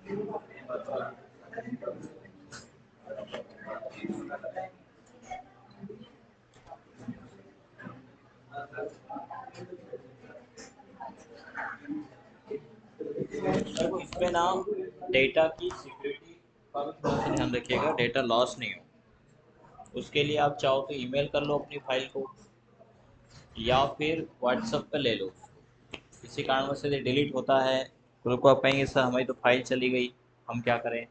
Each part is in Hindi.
इसमें ना डेटा की सिक्योरिटी का भी थोड़ा सा ध्यान रखिएगा, डेटा लॉस नहीं हो। उसके लिए आप चाहो तो ईमेल कर लो अपनी फाइल को, या फिर व्हाट्सएप पे ले लो। किसी कारणवश से डिलीट होता है तो लोग आप कहेंगे सर हमारी तो फाइल चली गई, हम क्या करें।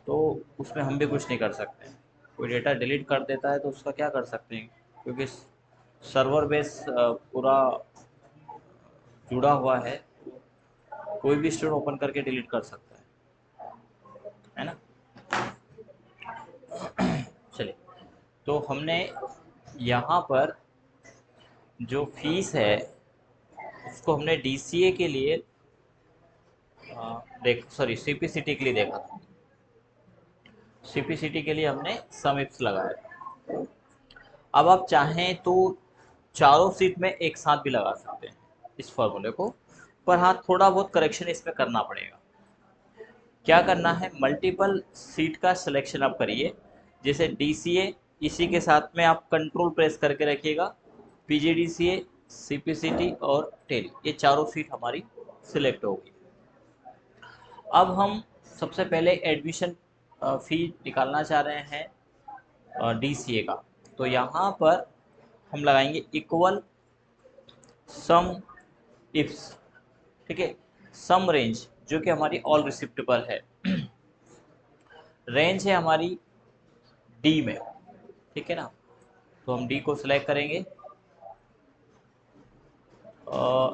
तो उसमें हम भी कुछ नहीं कर सकते हैं। कोई डेटा डिलीट कर देता है तो उसका क्या कर सकते हैं, क्योंकि सर्वर बेस पूरा जुड़ा हुआ है, कोई भी स्टूडेंट ओपन करके डिलीट कर सकता है ना। चलिए, तो हमने यहाँ पर जो फीस है उसको हमने डीसीए के लिए देख सॉरी सीपीसीटी के लिए देखा था। सीपीसीटी के लिए हमने सम इप्स लगाया। अब आप चाहें तो चारों सीट में एक साथ भी लगा सकते हैं इस फॉर्मूले को, पर हाँ थोड़ा बहुत करेक्शन इसमें करना पड़ेगा। क्या करना है, मल्टीपल सीट का सिलेक्शन आप करिए, जैसे डीसीए, इसी के साथ में आप कंट्रोल प्रेस करके रखिएगा, पीजीडीसीए, सीपीसीटी और टेली, ये चारों सीट हमारी सिलेक्ट होगी। अब हम सबसे पहले एडमिशन फी निकालना चाह रहे हैं डीसीए का। तो यहाँ पर हम लगाएंगे इक्वल सम इफ्स, ठीक है, सम रेंज जो कि हमारी ऑल रिसिप्टेबल है, रेंज है हमारी डी में, ठीक है ना। तो हम डी को सिलेक्ट करेंगे।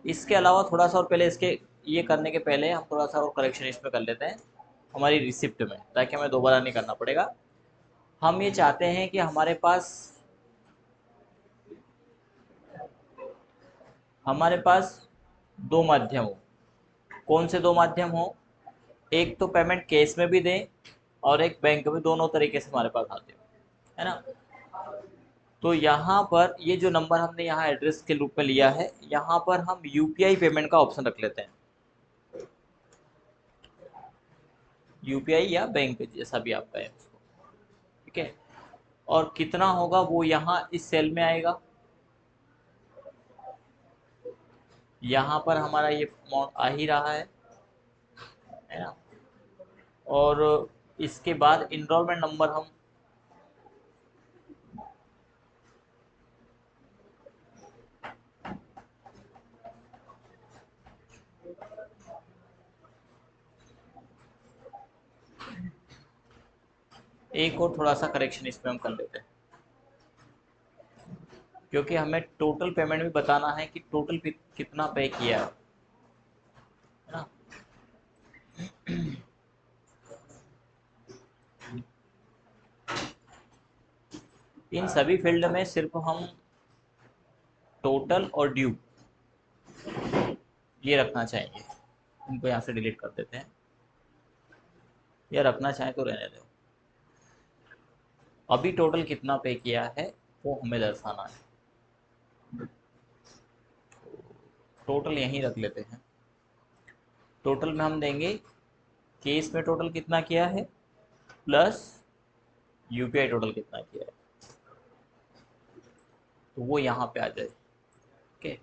इसके अलावा थोड़ा सा और पहले इसके ये करने के पहले हम थोड़ा सा और करेक्शन इसमें कर लेते हैं हमारी रिसिप्ट में, ताकि हमें दोबारा नहीं करना पड़ेगा। हम ये चाहते हैं कि हमारे पास दो माध्यम हो। कौन से दो माध्यम हो, एक तो पेमेंट कैश में भी दें और एक बैंक में, दोनों तरीके से हमारे पास आते हो, है ना। तो यहाँ पर ये जो नंबर हमने यहाँ एड्रेस के रूप में लिया है, यहाँ पर हम यूपीआई पेमेंट का ऑप्शन रख लेते हैं, यूपीआई या बैंक जैसा भी आपका है उसको, ठीक है। और कितना होगा वो यहाँ इस सेल में आएगा, यहाँ पर हमारा ये अमाउंट आ ही रहा है ना। और इसके बाद इनरोलमेंट नंबर हम एक और थोड़ा सा करेक्शन इसमें हम कर लेते हैं, क्योंकि हमें टोटल पेमेंट भी बताना है कि टोटल कितना पे किया है ना। इन सभी फील्ड में सिर्फ हम टोटल और ड्यू ये रखना चाहेंगे। इनको यहाँ से डिलीट कर देते हैं, या रखना चाहें तो रहने दो। अभी टोटल कितना पे किया है वो हमें दर्शाना है। टोटल यहीं रख लेते हैं। टोटल में हम देंगे केस में टोटल कितना किया है प्लस यूपीआई टोटल कितना किया है, तो वो यहाँ पे आ जाए। ओके,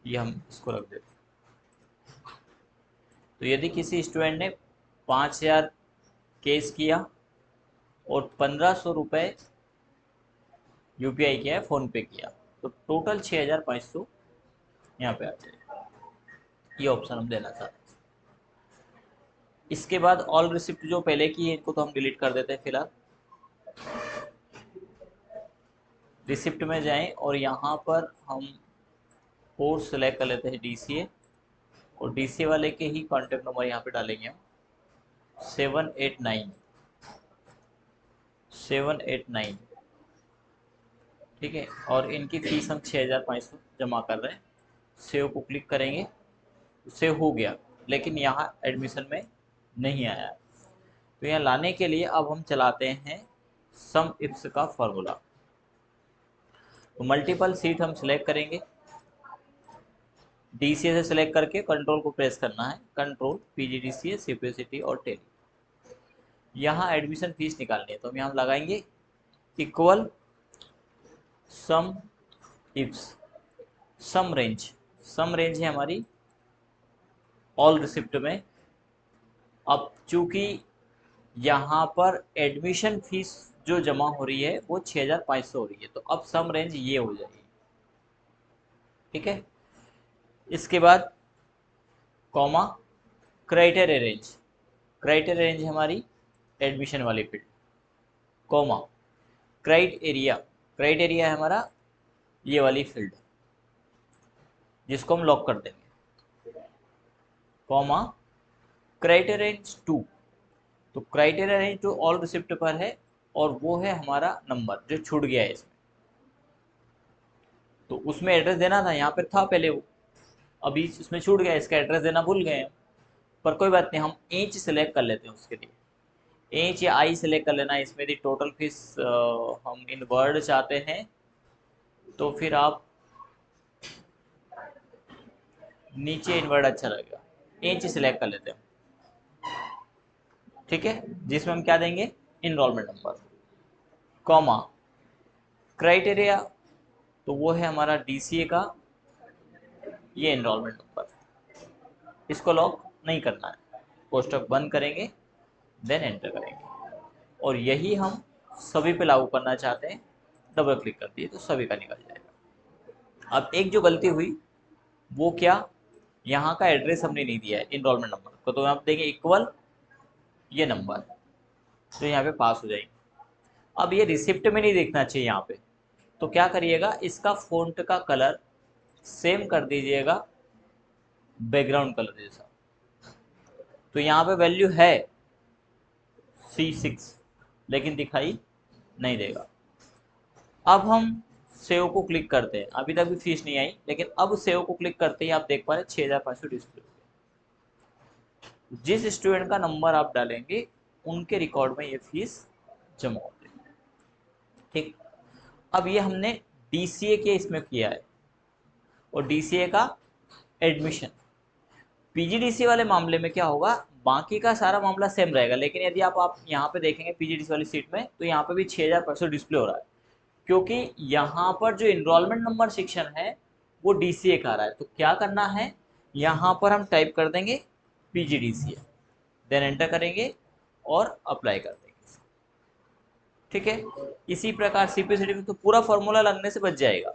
ये हम इसको रख देते हैं। तो यदि किसी स्टूडेंट ने 5,000 केस किया और 1,500 रुपये यूपीआई किया है, फ़ोन पे किया, तो टोटल 6,500 यहाँ पे आ जाए। ये ऑप्शन हम देना चाहते हैं। इसके बाद ऑल रिसिप्ट जो पहले की है इनको तो हम डिलीट कर देते हैं फिलहाल। रिसिप्ट में जाएं और यहाँ पर हम कोर्स सेलेक्ट कर लेते हैं डीसीए, और डीसीए वाले के ही कॉन्टैक्ट नंबर यहाँ पे डालेंगे हम 789, ठीक है। और इनकी फीस हम 6,500 जमा कर रहे हैं। सेव को क्लिक करेंगे, सेव हो गया, लेकिन यहाँ एडमिशन में नहीं आया। तो यहाँ लाने के लिए अब हम चलाते हैं सम इप्स का फॉर्मूला। तो मल्टीपल सीट हम सिलेक्ट करेंगे, डीसीए से सिलेक्ट करके कंट्रोल को प्रेस करना है, कंट्रोल पीजीडीसीए सिम्प्लिसिटी और टेली। यहाँ एडमिशन फीस निकालनी है तो हम यहाँ लगाएंगे इक्वल सम इफ्स सम रेंज है हमारी ऑल रिसिप्ट में। अब चूंकि यहाँ पर एडमिशन फीस जो जमा हो रही है वो 6500 हो रही है, तो अब सम रेंज ये हो जाएगी। ठीक है, इसके बाद कॉमा क्राइटेरिया रेंज हमारी एडमिशन वाली फील्ड, कॉमा क्राइटेरिया है हमारा ये वाली फील्ड जिसको हम लॉक कर देंगे, कॉमा क्राइटेरिया रेंज 2। तो क्राइटेरिया रेंज जो ऑल रिसिप्ट पर है और वो है हमारा नंबर जो छूट गया है इसमें, तो उसमें एड्रेस देना था, यहाँ पे था पहले वो, अभी इसमें छूट गया, इसका एड्रेस देना भूल गए हैं। पर कोई बात नहीं, हम इंच सेलेक्ट कर लेते हैं उसके लिए, इंच या आई सेलेक्ट कर लेना। इसमें यदि टोटल फीस हम इन वर्ड चाहते हैं तो फिर आप नीचे इन वर्ड अच्छा लगेगा, इंच सेलेक्ट कर लेते हैं। ठीक है, जिसमें हम क्या देंगे, इनरोलमेंट नंबर, कॉमा क्राइटेरिया तो वो है हमारा डीसीए का ये इनरोलमेंट नंबर, इसको लॉक नहीं करना है, कोष्टक बंद करेंगे देन एंटर करेंगे। और यही हम सभी पे लागू करना चाहते हैं, डबल क्लिक कर दिए तो सभी का निकल जाएगा। अब एक जो गलती हुई वो क्या, यहाँ का एड्रेस हमने नहीं दिया है इनरोलमेंट नंबर को, तो आप देंगे इक्वल ये नंबर, तो यहाँ पे पास हो जाएंगे। अब ये रिसिप्ट में नहीं देखना चाहिए यहाँ पे, तो क्या करिएगा, इसका फ़ॉन्ट का कलर सेम कर दीजिएगा बैकग्राउंड कलर जैसा। तो यहाँ पे वैल्यू है C6 लेकिन दिखाई नहीं देगा। अब हम सेव को क्लिक करते हैं, अभी तक भी फीस नहीं आई, लेकिन अब सेव को क्लिक करते ही आप देख पा रहे 6500 डिस्प्ले। जिस स्टूडेंट का नंबर आप डालेंगे उनके रिकॉर्ड में ये फीस जमा होती है। ठीक, अब ये हमने डीसीए के इसमें किया है और डीसीए का एडमिशन। पीजीडीसी वाले मामले में क्या होगा, बाकी का सारा मामला सेम रहेगा, लेकिन यदि आप यहाँ पे देखेंगे पीजीडीसी वाली सीट में तो यहाँ पे भी 6500 डिस्प्ले हो रहा है, क्योंकि यहाँ पर जो इनरोलमेंट नंबर सेक्शन है वो डीसीए का आ रहा है। तो क्या करना है, यहाँ पर हम टाइप कर देंगे पीजीडीसी, देन एंटर करेंगे और अप्लाई कर देंगे। ठीक है, इसी प्रकार सीपीसीटी में तो पूरा फॉर्मूला लगने से बच जाएगा।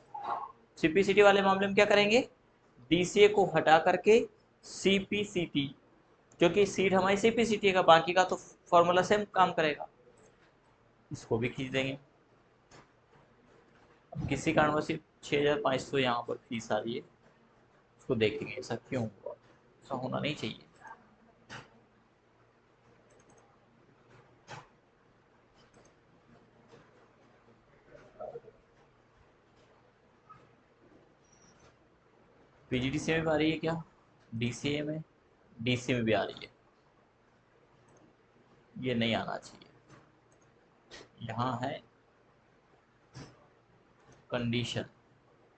सीपीसीटी वाले मामले में क्या करेंगे, डीसीए को हटा करके सीपीसीटी, क्योंकि सीट हमारी सीपीसीटी का, बाकी का तो फॉर्मूला सेम काम करेगा, इसको भी खींच देंगे। अब किसी कारणवश सिर्फ 6500 यहाँ पर फीस आ रही है, उसको देखेंगे ऐसा क्यों हुआ, ऐसा होना नहीं चाहिए। पीजीडीसी में भी आ रही है क्या, डीसीए में, डीसी में भी आ रही है, ये नहीं आना चाहिए। यहाँ है कंडीशन,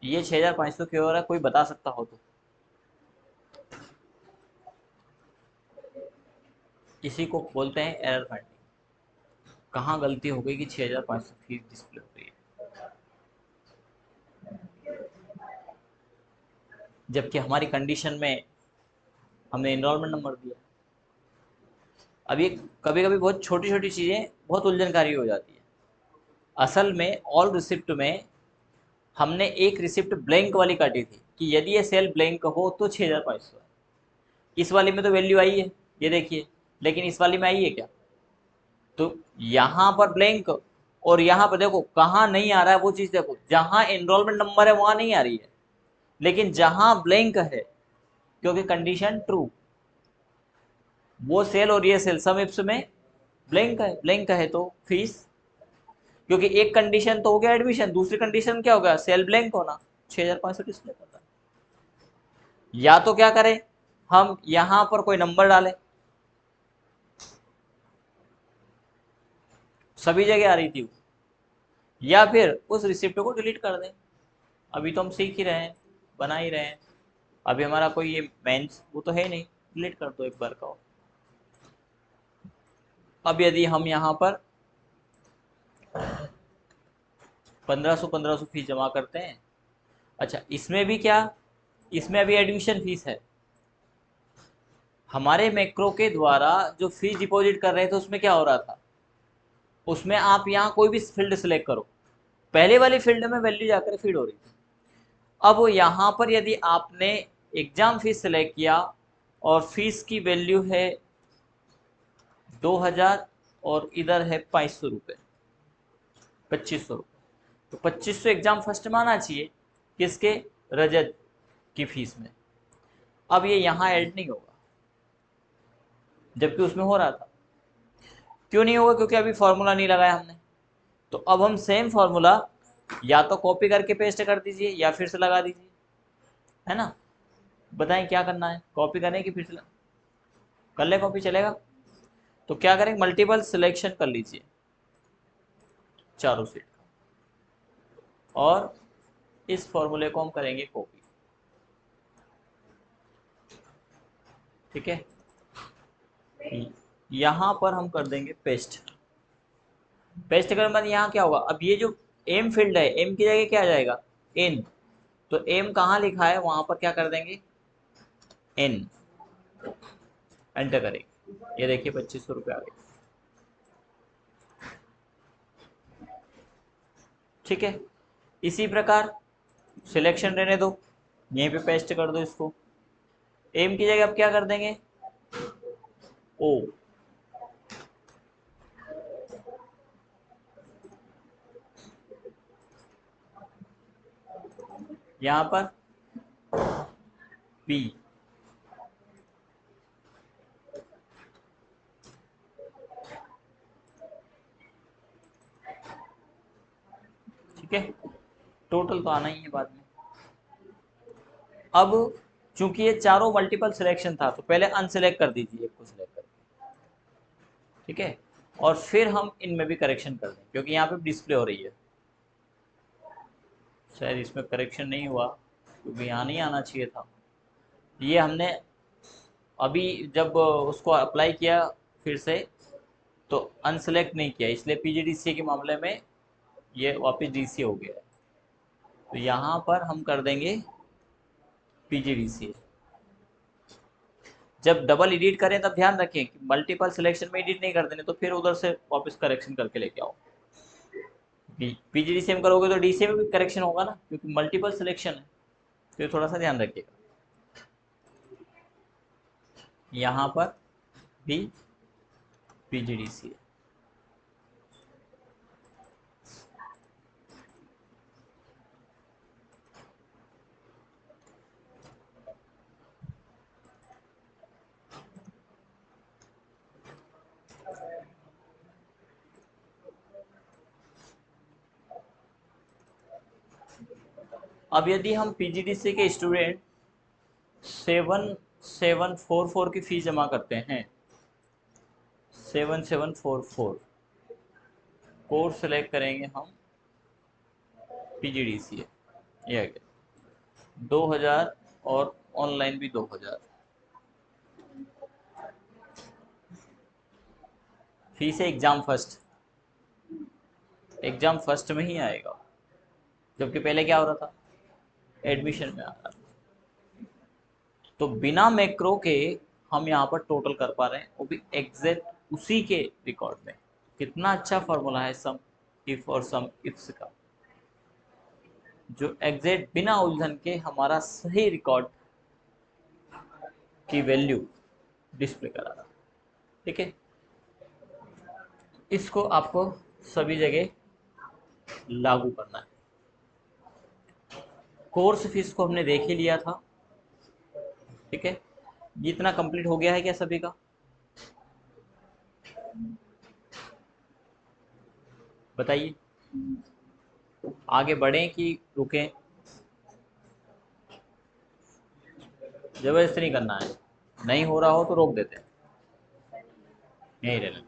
ये 6500 क्यों हो रहा है, कोई बता सकता हो तो। इसी को बोलते हैं एरर फाइंडिंग, कहाँ गलती हो गई कि 6500 फीस डिस्प्ले हो रही है, जबकि हमारी कंडीशन में हमने इनरोलमेंट नंबर दिया। अब ये कभी कभी बहुत छोटी छोटी चीज़ें बहुत उलझनकारी हो जाती है। असल में ऑल रिसिप्ट में हमने एक रिसिप्ट ब्लैंक वाली काटी थी कि यदि ये सेल ब्लैंक हो तो 6500 है। इस वाली में तो वैल्यू आई है, ये देखिए, लेकिन इस वाली में आई है क्या, तो यहाँ पर ब्लैंक और यहाँ पर देखो कहाँ नहीं आ रहा है वो चीज़ देखो, जहाँ एनरोलमेंट नंबर है वहाँ नहीं आ रही है, लेकिन जहाँ ब्लैंक है क्योंकि कंडीशन ट्रू, वो सेल और ये सेल सम इफ्स में ब्लैंक है तो फीस, क्योंकि एक कंडीशन तो हो गया एडमिशन, दूसरी कंडीशन क्या होगा, सेल ब्लैंक होना, 6500 डिस्प्ले करता है। या तो क्या करें, हम यहां पर कोई नंबर डालें, सभी जगह आ रही थी वो, या फिर उस रिसिप्ट को डिलीट कर दें। अभी तो हम सीख ही रहे हैं, बना ही रहे हैं, अभी हमारा कोई ये मेंस वो तो है ही नहीं, डिलीट कर दो एक बार का। अब यदि हम यहाँ पर 1500 फीस जमा करते हैं, अच्छा इसमें भी क्या, इसमें अभी एडमिशन फीस है। हमारे मैक्रो के द्वारा जो फीस डिपॉजिट कर रहे थे उसमें क्या हो रहा था, उसमें आप यहाँ कोई भी फील्ड सेलेक्ट करो, पहले वाली फील्ड में वैल्यू जाकर फीड हो रही थी। अब यहाँ पर यदि आपने एग्जाम फीस सेलेक्ट किया और फीस की वैल्यू है 2000 और इधर है 500 रुपये, 2500 रुपये, तो 2500 एग्जाम फर्स्ट में आना चाहिए किसके, रजत की फीस में। अब ये यहाँ ऐड नहीं होगा जबकि उसमें हो रहा था। क्यों नहीं होगा, क्योंकि अभी फॉर्मूला नहीं लगाया हमने। तो अब हम सेम फॉर्मूला या तो कॉपी करके पेस्ट कर दीजिए या फिर से लगा दीजिए, है ना। बताएं क्या करना है, कॉपी करने की फिर से कर ले, कॉपी चलेगा। तो क्या करेंगे, मल्टीपल सिलेक्शन कर लीजिए चारों सीट का, और इस फॉर्मूले को हम करेंगे कॉपी, ठीक है। यहां पर हम कर देंगे पेस्ट। पेस्ट करने के बाद यहाँ क्या होगा, अब ये जो एम फील्ड है, एम की जगह क्या आ जाएगा, एन। तो एम कहाँ लिखा है वहां पर क्या कर देंगे, एन, एंटर करेंगे। ये देखिए 2500 रुपये आ गए, ठीक है। इसी प्रकार सिलेक्शन रहने दो, यहीं पे पेस्ट कर दो इसको। एम की जगह अब क्या कर देंगे, ओ। यहां पर बी, ठीक है। टोटल तो आना ही है बाद में। अब चूंकि ये चारों मल्टीपल सिलेक्शन था तो पहले अनसिलेक्ट कर दीजिए एक को सिलेक्ट करके, ठीक है। और फिर हम इनमें भी करेक्शन कर दें क्योंकि यहाँ पे डिस्प्ले हो रही है। शायद इसमें करेक्शन नहीं हुआ क्योंकि यहाँ नहीं आना चाहिए था। ये हमने अभी जब उसको अप्लाई किया फिर से तो अनसेलेक्ट नहीं किया, इसलिए पीजीडीसीए के मामले में ये वापस डीसी हो गया है। तो यहाँ पर हम कर देंगे पीजीडीसीए। जब डबल एडिट करें तब ध्यान रखें कि मल्टीपल सिलेक्शन में एडिट नहीं कर देने, तो फिर उधर से वापस करेक्शन करके लेके आओ। पीजीडीसीए में करोगे तो डीसीए में भी करेक्शन होगा ना, क्योंकि मल्टीपल सिलेक्शन है, तो थोड़ा सा ध्यान रखिएगा। यहाँ पर भी पीजीडीसीए। अब यदि हम पीजीडीसी के स्टूडेंट 7744 की फीस जमा करते हैं, 7744 कोर्स सेलेक्ट करेंगे हम पीजीडीसी, ये आ गया 2000 और ऑनलाइन भी 2000। फीस है एग्जाम फर्स्ट, एग्जाम फर्स्ट में ही आएगा, जबकि पहले क्या हो रहा था, एडमिशन में आ रहा था। तो बिना मैक्रो के हम यहाँ पर टोटल कर पा रहे हैं, वो भी एग्जैक्ट उसी के रिकॉर्ड में। कितना अच्छा फॉर्मूला है सम इफ और सम इफ्स का, जो एग्जैक्ट बिना उलझन के हमारा सही रिकॉर्ड की वैल्यू डिस्प्ले करा रहा, ठीक है। इसको आपको सभी जगह लागू करना है। कोर्स फीस को हमने देख ही लिया था, ठीक है। ये इतना कंप्लीट हो गया है क्या सभी का, बताइए। आगे बढ़ें कि रुकें, जबरदस्ती नहीं करना है, नहीं हो रहा हो तो रोक देते हैं, यहीं रहने